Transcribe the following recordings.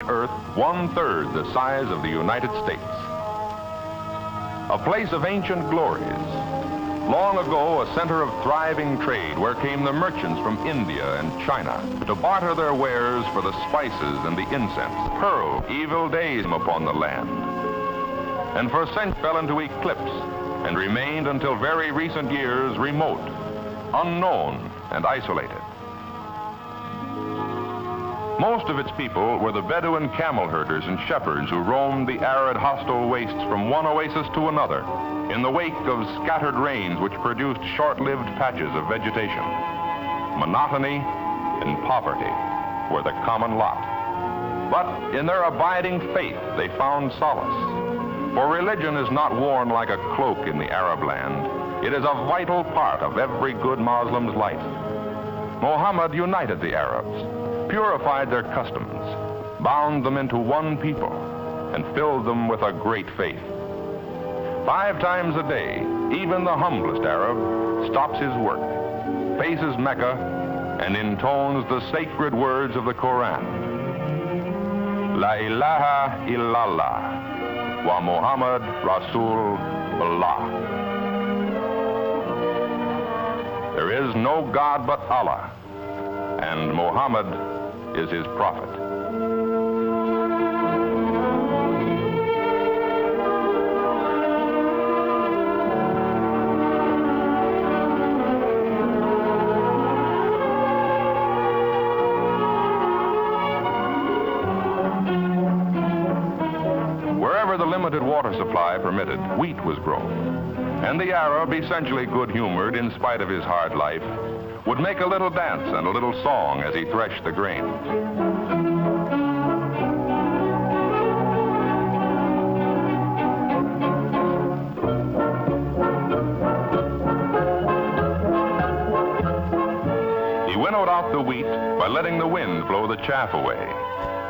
Earth 1/3 the size of the United States. A place of ancient glories. Long ago, a center of thriving trade where came the merchants from India and China to barter their wares for the spices and the incense. Pearl, evil days upon the land. And for centuries fell into eclipse and remained until very recent years remote, unknown, and isolated. Most of its people were the Bedouin camel herders and shepherds who roamed the arid, hostile wastes from one oasis to another in the wake of scattered rains which produced short-lived patches of vegetation. Monotony and poverty were the common lot. But in their abiding faith, they found solace. For religion is not worn like a cloak in the Arab land. It is a vital part of every good Muslim's life. Muhammad united the Arabs, purified their customs, bound them into one people, and filled them with a great faith. 5 times a day, even the humblest Arab stops his work, faces Mecca, and intones the sacred words of the Quran. La ilaha illallah wa Muhammad Rasulullah. There is no God but Allah, and Muhammad is his prophet. Wherever the limited water supply permitted, wheat was grown. And the Arab, essentially good-humored in spite of his hard life, would make a little dance and a little song as he threshed the grain. He winnowed out the wheat by letting the wind blow the chaff away.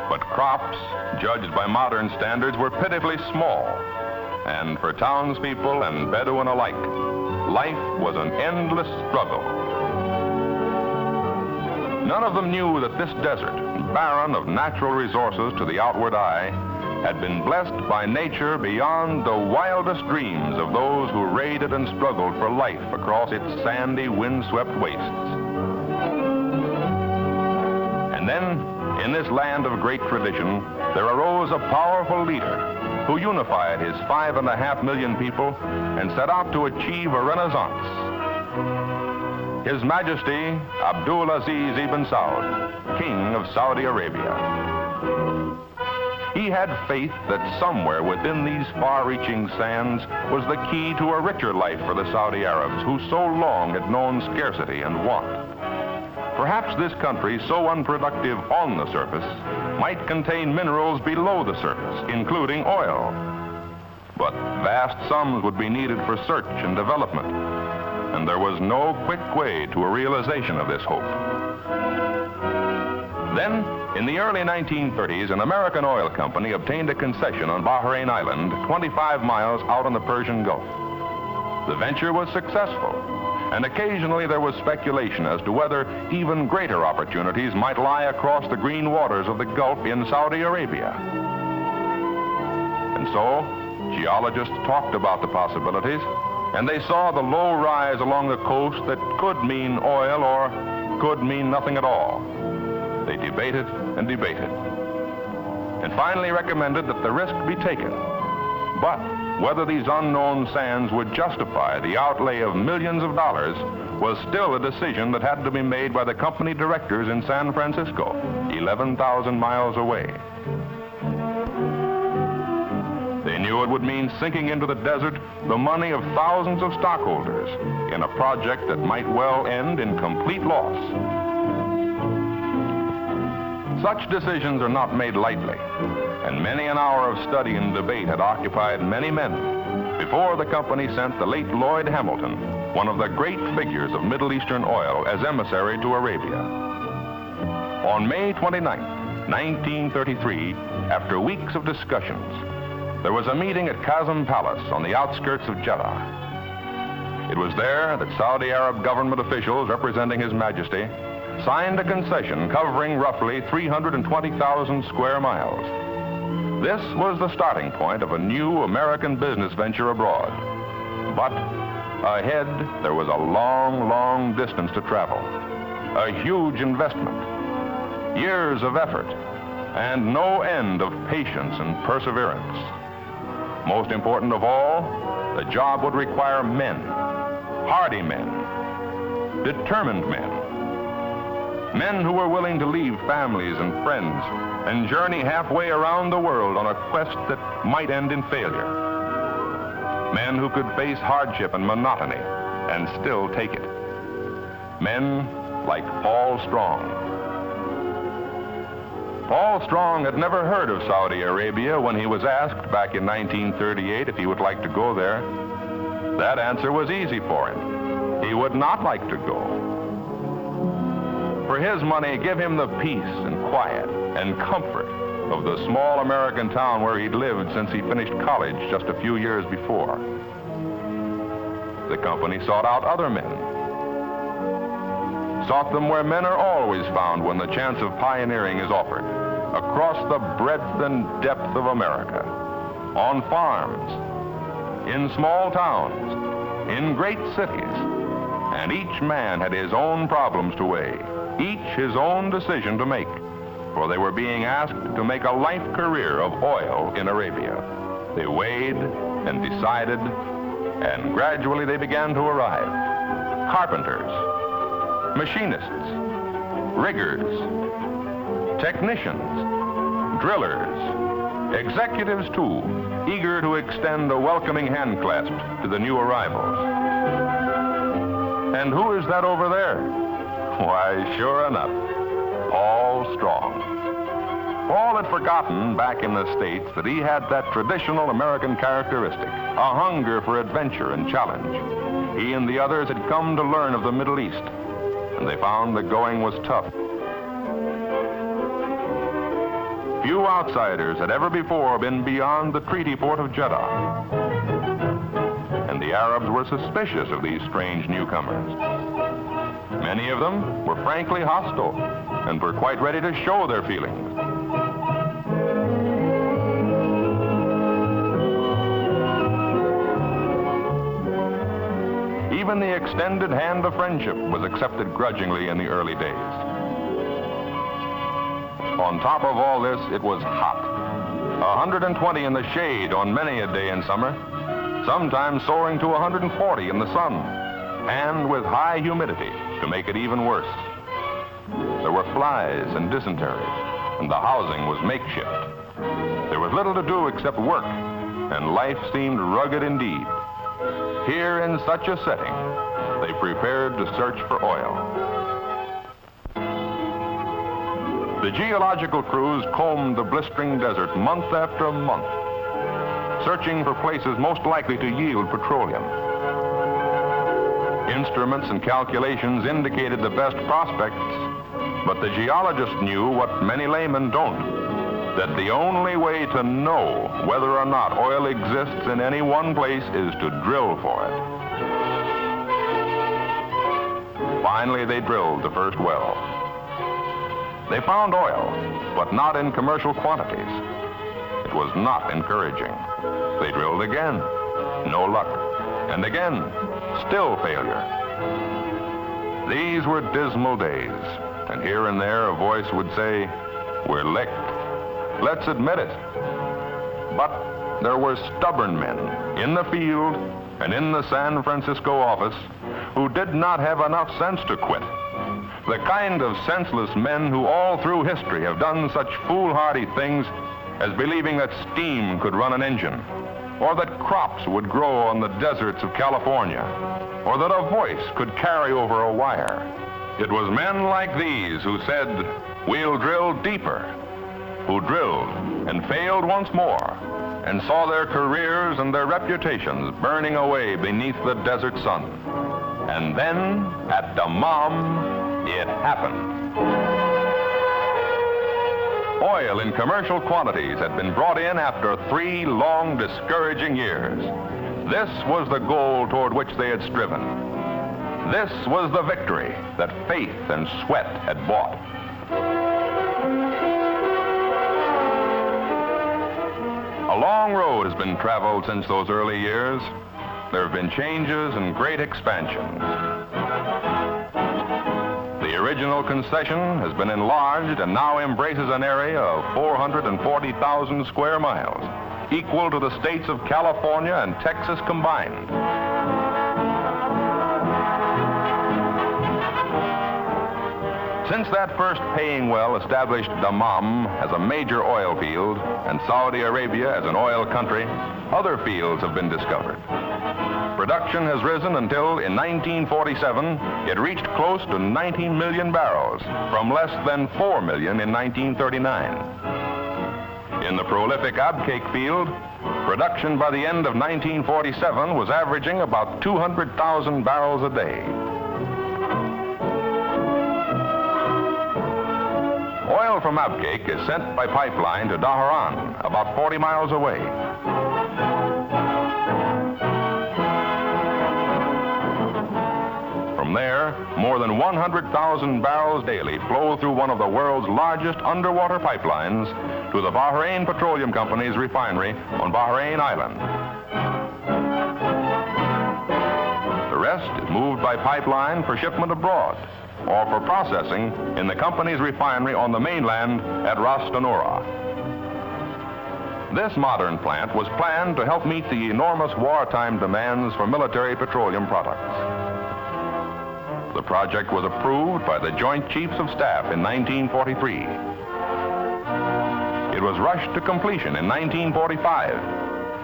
But crops, judged by modern standards, were pitifully small. And for townspeople and Bedouin alike, life was an endless struggle. None of them knew that this desert, barren of natural resources to the outward eye, had been blessed by nature beyond the wildest dreams of those who raided and struggled for life across its sandy, wind-swept wastes. And then, in this land of great tradition, there arose a powerful leader who unified his 5.5 million people and set out to achieve a renaissance. His Majesty Abdul Aziz Ibn Saud, King of Saudi Arabia. He had faith that somewhere within these far-reaching sands was the key to a richer life for the Saudi Arabs who so long had known scarcity and want. Perhaps this country, so unproductive on the surface, might contain minerals below the surface, including oil. But vast sums would be needed for search and development, and there was no quick way to a realization of this hope. Then, in the early 1930s, an American oil company obtained a concession on Bahrain Island, 25 miles out on the Persian Gulf. The venture was successful, and occasionally there was speculation as to whether even greater opportunities might lie across the green waters of the Gulf in Saudi Arabia. And so, geologists talked about the possibilities, and they saw the low rise along the coast that could mean oil or could mean nothing at all. They debated and debated, and finally recommended that the risk be taken. But whether these unknown sands would justify the outlay of millions of dollars was still a decision that had to be made by the company directors in San Francisco, 11,000 miles away. They knew it would mean sinking into the desert the money of thousands of stockholders in a project that might well end in complete loss. Such decisions are not made lightly, and many an hour of study and debate had occupied many men before the company sent the late Lloyd Hamilton, one of the great figures of Middle Eastern oil, as emissary to Arabia. On May 29, 1933, after weeks of discussions, there was a meeting at Qasem Palace on the outskirts of Jeddah. It was there that Saudi Arab government officials representing His Majesty signed a concession covering roughly 320,000 square miles. This was the starting point of a new American business venture abroad. But ahead, there was a long, long distance to travel, a huge investment, years of effort, and no end of patience and perseverance. Most important of all, the job would require men, hardy men, determined men, men who were willing to leave families and friends and journey halfway around the world on a quest that might end in failure. Men who could face hardship and monotony and still take it. Men like Paul Strong. Paul Strong had never heard of Saudi Arabia when he was asked back in 1938 if he would like to go there. That answer was easy for him. He would not like to go. For his money, give him the peace and quiet and comfort of the small American town where he'd lived since he finished college just a few years before. The company sought out other men. Sought them where men are always found when the chance of pioneering is offered, across the breadth and depth of America, on farms, in small towns, in great cities, and each man had his own problems to weigh, each his own decision to make, for they were being asked to make a life career of oil in Arabia. They weighed and decided, and gradually they began to arrive. Carpenters, machinists, riggers, technicians, drillers, executives too, eager to extend a welcoming handclasp to the new arrivals. And who is that over there? Why, sure enough, Paul Strong. Paul had forgotten back in the States that he had that traditional American characteristic, a hunger for adventure and challenge. He and the others had come to learn of the Middle East, and they found the going was tough. Few outsiders had ever before been beyond the treaty port of Jeddah, and the Arabs were suspicious of these strange newcomers. Many of them were frankly hostile and were quite ready to show their feelings. Even the extended hand of friendship was accepted grudgingly in the early days. On top of all this, it was hot. 120 in the shade on many a day in summer, sometimes soaring to 140 in the sun, and with high humidity to make it even worse. There were flies and dysentery, and the housing was makeshift. There was little to do except work, and life seemed rugged indeed. Here in such a setting, they prepared to search for oil. The geological crews combed the blistering desert month after month, searching for places most likely to yield petroleum. Instruments and calculations indicated the best prospects, but the geologists knew what many laymen don't, that the only way to know whether or not oil exists in any one place is to drill for it. Finally, they drilled the first well. They found oil, but not in commercial quantities. It was not encouraging. They drilled again, no luck, and again, still failure. These were dismal days, and here and there a voice would say, "We're licked. Let's admit it." But there were stubborn men in the field and in the San Francisco office who did not have enough sense to quit. The kind of senseless men who all through history have done such foolhardy things as believing that steam could run an engine, or that crops would grow on the deserts of California, or that a voice could carry over a wire. It was men like these who said, "We'll drill deeper," who drilled and failed once more and saw their careers and their reputations burning away beneath the desert sun. And then, at Dammam, it happened. Oil in commercial quantities had been brought in after 3 long, discouraging years. This was the goal toward which they had striven. This was the victory that faith and sweat had bought. A long road has been traveled since those early years. There have been changes and great expansions. The original concession has been enlarged and now embraces an area of 440,000 square miles, equal to the states of California and Texas combined. Since that first paying well established Dammam as a major oil field and Saudi Arabia as an oil country, other fields have been discovered. Production has risen until, in 1947, it reached close to 19 million barrels, from less than 4 million in 1939. In the prolific Abqaiq field, production by the end of 1947 was averaging about 200,000 barrels a day. Oil from Abqaiq is sent by pipeline to Dhahran, about 40 miles away. From there, more than 100,000 barrels daily flow through one of the world's largest underwater pipelines to the Bahrain Petroleum Company's refinery on Bahrain Island. The rest is moved by pipeline for shipment abroad or for processing in the company's refinery on the mainland at Ras Tanura. This modern plant was planned to help meet the enormous wartime demands for military petroleum products. The project was approved by the Joint Chiefs of Staff in 1943. It was rushed to completion in 1945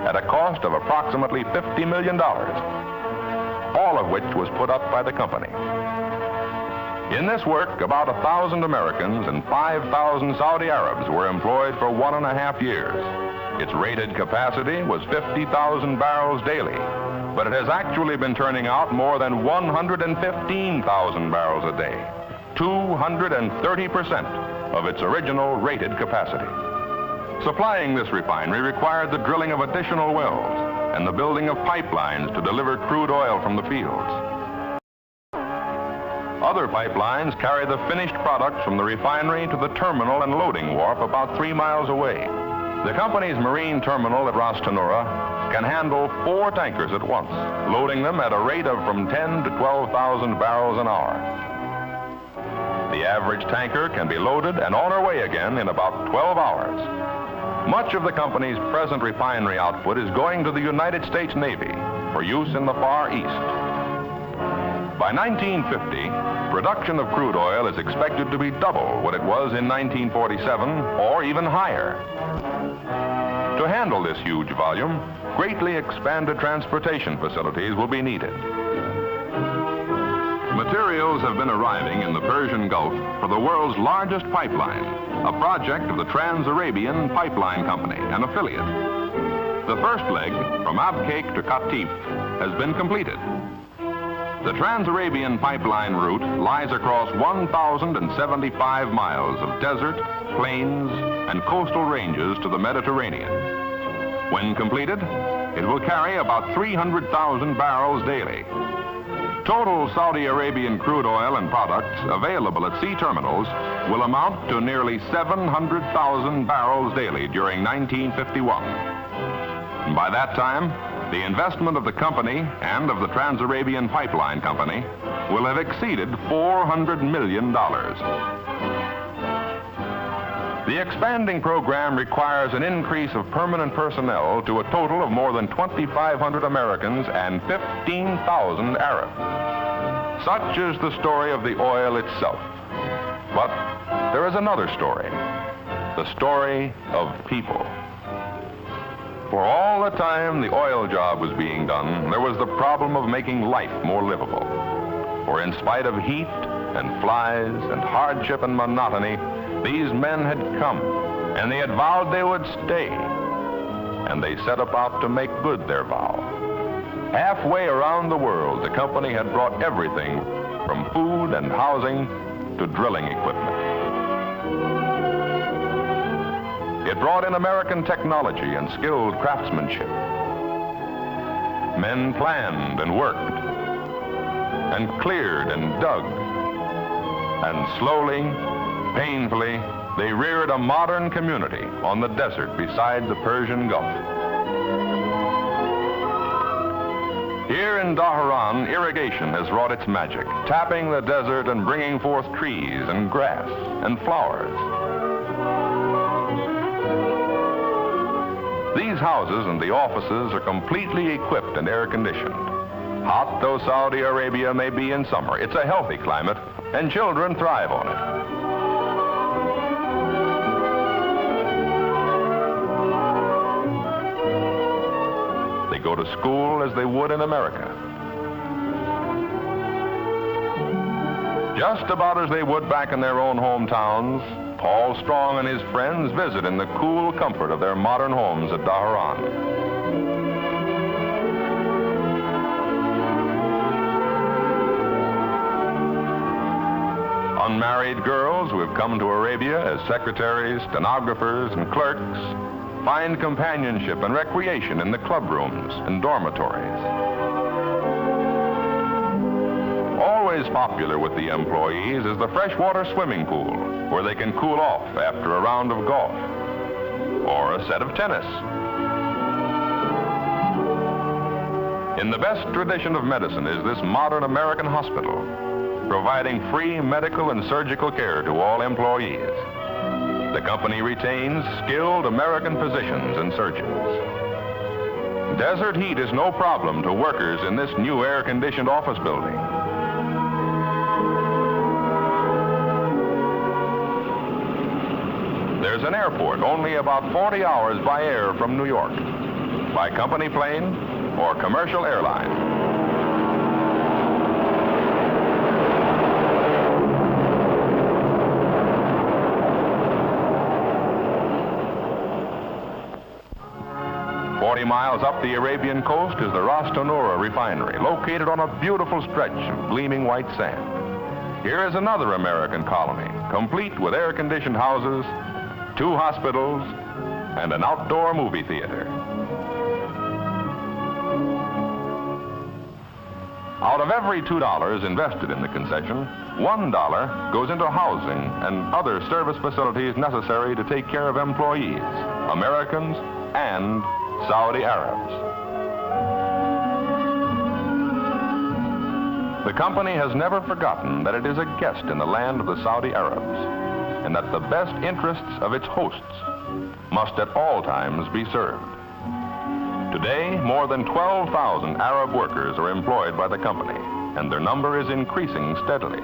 at a cost of approximately $50 million, all of which was put up by the company. In this work, about 1,000 Americans and 5,000 Saudi Arabs were employed for 1.5 years. Its rated capacity was 50,000 barrels daily, but it has actually been turning out more than 115,000 barrels a day, 230% of its original rated capacity. Supplying this refinery required the drilling of additional wells and the building of pipelines to deliver crude oil from the fields. Other pipelines carry the finished products from the refinery to the terminal and loading wharf about 3 miles away. The company's marine terminal at Ras Tanura can handle 4 tankers at once, loading them at a rate of from 10 to 12,000 barrels an hour. The average tanker can be loaded and on her way again in about 12 hours. Much of the company's present refinery output is going to the United States Navy for use in the Far East. By 1950, production of crude oil is expected to be double what it was in 1947, or even higher. To handle this huge volume, greatly expanded transportation facilities will be needed. Materials have been arriving in the Persian Gulf for the world's largest pipeline, a project of the Trans-Arabian Pipeline Company, an affiliate. The first leg, from Abqaiq to Qatif, has been completed. The Trans-Arabian Pipeline route lies across 1,075 miles of desert, plains, and coastal ranges to the Mediterranean. When completed, it will carry about 300,000 barrels daily. Total Saudi Arabian crude oil and products available at sea terminals will amount to nearly 700,000 barrels daily during 1951. And by that time, the investment of the company and of the Trans-Arabian Pipeline Company will have exceeded $400 million. The expanding program requires an increase of permanent personnel to a total of more than 2,500 Americans and 15,000 Arabs. Such is the story of the oil itself. But there is another story, the story of people. For all the time the oil job was being done, there was the problem of making life more livable. For in spite of heat and flies and hardship and monotony, these men had come, and they had vowed they would stay. And they set about to make good their vow. Halfway around the world, the company had brought everything from food and housing to drilling equipment. It brought in American technology and skilled craftsmanship. Men planned and worked. and cleared and dug. And slowly, painfully, they reared a modern community on the desert beside the Persian Gulf. Here in Dhahran, irrigation has wrought its magic, tapping the desert and bringing forth trees and grass and flowers. These houses and the offices are completely equipped and air-conditioned. Hot though Saudi Arabia may be in summer, it's a healthy climate, and children thrive on it. They go to school as they would in America. Just about as they would back in their own hometowns, Paul Strong and his friends visit in the cool comfort of their modern homes at Dhahran. Unmarried girls who have come to Arabia as secretaries, stenographers, and clerks find companionship and recreation in the club rooms and dormitories. Always popular with the employees is the freshwater swimming pool, where they can cool off after a round of golf or a set of tennis. In the best tradition of medicine is this modern American hospital, providing free medical and surgical care to all employees. The company retains skilled American physicians and surgeons. Desert heat is no problem to workers in this new air-conditioned office building. There's an airport only about 40 hours by air from New York, by company plane or commercial airline. Miles up the Arabian coast is the Ras Tanura refinery, located on a beautiful stretch of gleaming white sand. Here is another American colony, complete with air-conditioned houses, 2 hospitals, and an outdoor movie theater. Out of every $2 invested in the concession, $1 goes into housing and other service facilities necessary to take care of employees, Americans and Saudi Arabs. The company has never forgotten that it is a guest in the land of the Saudi Arabs, and that the best interests of its hosts must at all times be served. Today, more than 12,000 Arab workers are employed by the company, and their number is increasing steadily.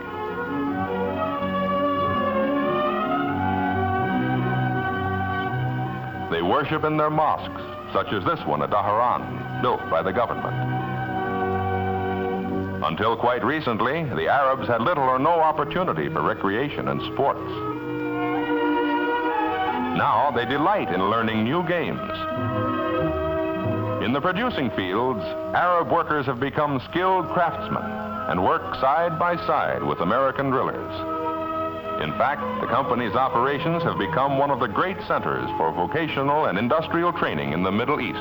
They worship in their mosques, such as this one at Dhahran, built by the government. Until quite recently, the Arabs had little or no opportunity for recreation and sports. Now they delight in learning new games. In the producing fields, Arab workers have become skilled craftsmen and work side by side with American drillers. In fact, the company's operations have become one of the great centers for vocational and industrial training in the Middle East.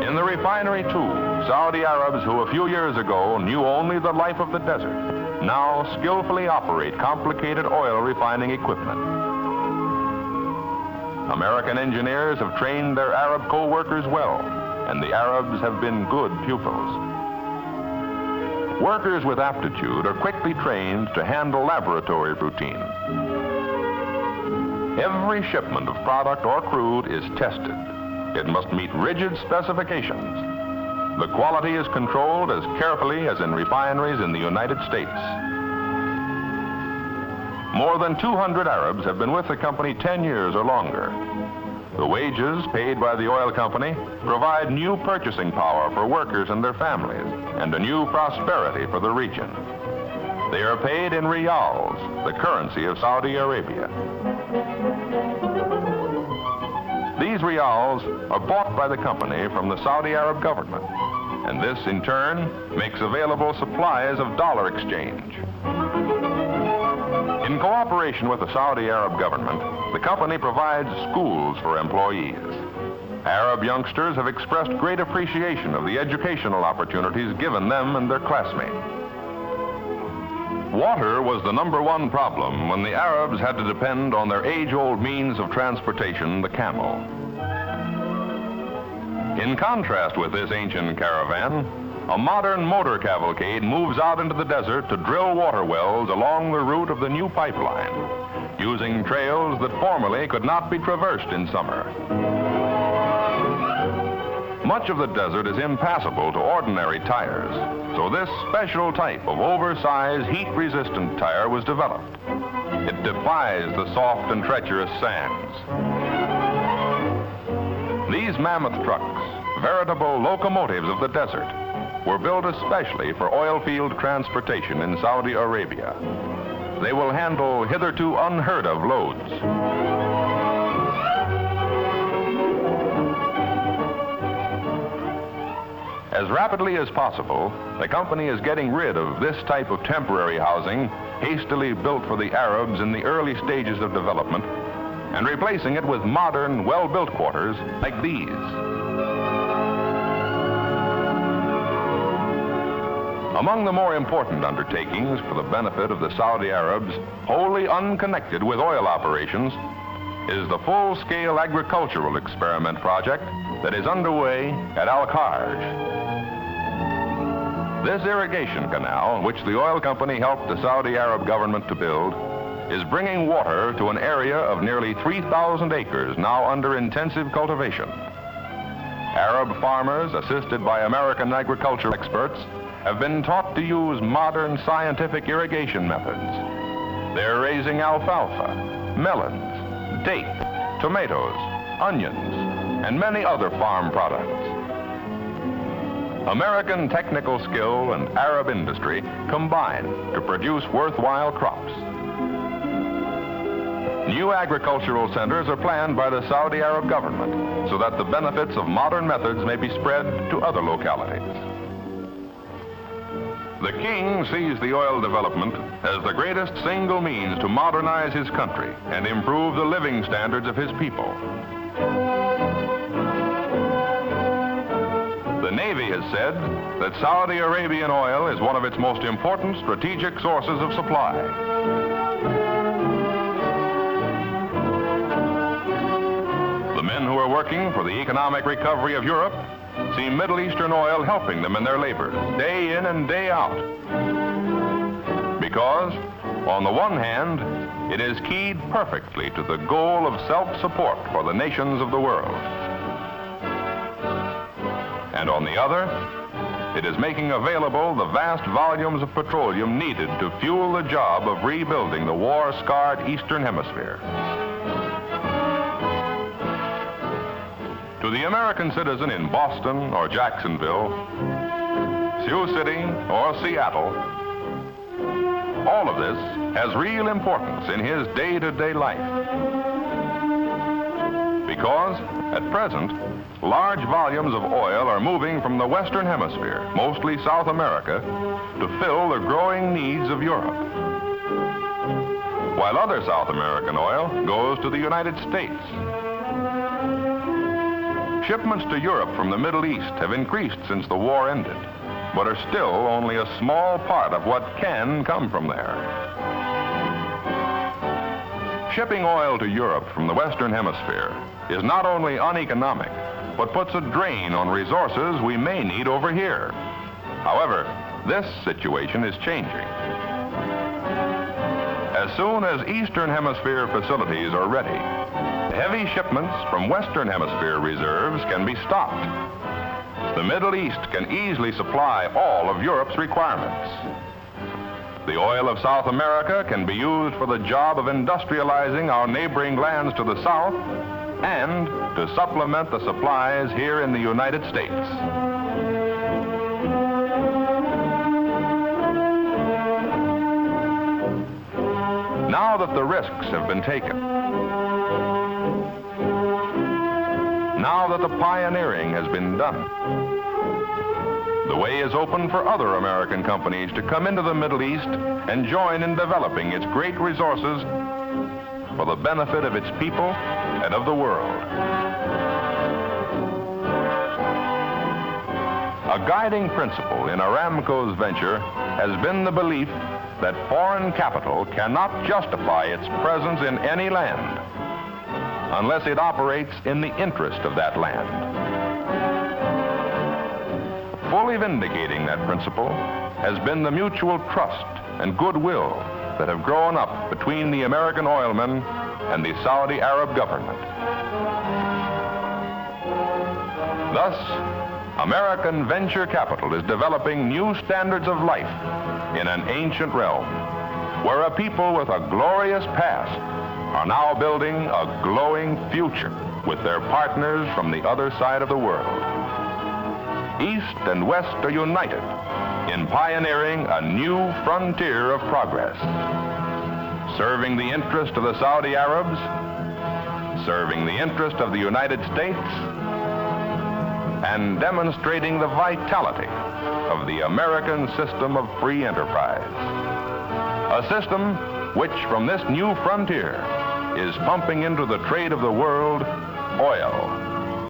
In the refinery, too, Saudi Arabs who a few years ago knew only the life of the desert now skillfully operate complicated oil refining equipment. American engineers have trained their Arab co-workers well, and the Arabs have been good pupils. Workers with aptitude are quickly trained to handle laboratory routine. Every shipment of product or crude is tested. It must meet rigid specifications. The quality is controlled as carefully as in refineries in the United States. More than 200 Arabs have been with the company 10 years or longer. The wages paid by the oil company provide new purchasing power for workers and their families, and a new prosperity for the region. They are paid in riyals, the currency of Saudi Arabia. These riyals are bought by the company from the Saudi Arab government, and this in turn makes available supplies of dollar exchange. In cooperation with the Saudi Arab government, the company provides schools for employees. Arab youngsters have expressed great appreciation of the educational opportunities given them and their classmates. Water was the #1 problem when the Arabs had to depend on their age-old means of transportation, the camel. In contrast with this ancient caravan, a modern motor cavalcade moves out into the desert to drill water wells along the route of the new pipeline, using trails that formerly could not be traversed in summer. Much of the desert is impassable to ordinary tires, so this special type of oversized, heat-resistant tire was developed. It defies the soft and treacherous sands. These mammoth trucks, veritable locomotives of the desert, were built especially for oil field transportation in Saudi Arabia. They will handle hitherto unheard of loads. As rapidly as possible, the company is getting rid of this type of temporary housing hastily built for the Arabs in the early stages of development and replacing it with modern, well-built quarters like these. Among the more important undertakings for the benefit of the Saudi Arabs, wholly unconnected with oil operations, is the full-scale agricultural experiment project that is underway at Al-Kharj. This irrigation canal, which the oil company helped the Saudi Arab government to build, is bringing water to an area of nearly 3,000 acres now under intensive cultivation. Arab farmers, assisted by American agriculture experts, have been taught to use modern scientific irrigation methods. They're raising alfalfa, melons, dates, tomatoes, onions, and many other farm products. American technical skill and Arab industry combine to produce worthwhile crops. New agricultural centers are planned by the Saudi Arab government so that the benefits of modern methods may be spread to other localities. The king sees the oil development as the greatest single means to modernize his country and improve the living standards of his people. The Navy has said that Saudi Arabian oil is one of its most important strategic sources of supply. The men who are working for the economic recovery of Europe see Middle Eastern oil helping them in their labors, day in and day out. Because, on the one hand, it is keyed perfectly to the goal of self-support for the nations of the world. And on the other, it is making available the vast volumes of petroleum needed to fuel the job of rebuilding the war-scarred Eastern Hemisphere. To the American citizen in Boston or Jacksonville, Sioux City or Seattle, all of this has real importance in his day-to-day life. Because, at present, large volumes of oil are moving from the Western Hemisphere, mostly South America, to fill the growing needs of Europe. While other South American oil goes to the United States. Shipments to Europe from the Middle East have increased since the war ended, but are still only a small part of what can come from there. Shipping oil to Europe from the Western Hemisphere is not only uneconomic, but puts a drain on resources we may need over here. However, this situation is changing. As soon as Eastern Hemisphere facilities are ready, heavy shipments from Western Hemisphere reserves can be stopped. The Middle East can easily supply all of Europe's requirements. The oil of South America can be used for the job of industrializing our neighboring lands to the south and to supplement the supplies here in the United States. Now that the risks have been taken, now that the pioneering has been done, the way is open for other American companies to come into the Middle East and join in developing its great resources for the benefit of its people and of the world. A guiding principle in Aramco's venture has been the belief that foreign capital cannot justify its presence in any land unless it operates in the interest of that land. Fully vindicating that principle has been the mutual trust and goodwill that have grown up between the American oilmen and the Saudi Arab government. Thus, American venture capital is developing new standards of life in an ancient realm, where a people with a glorious past are now building a glowing future with their partners from the other side of the world. East and West are united in pioneering a new frontier of progress, serving the interest of the Saudi Arabs, serving the interest of the United States, and demonstrating the vitality of the American system of free enterprise. A system which, from this new frontier, is pumping into the trade of the world oil,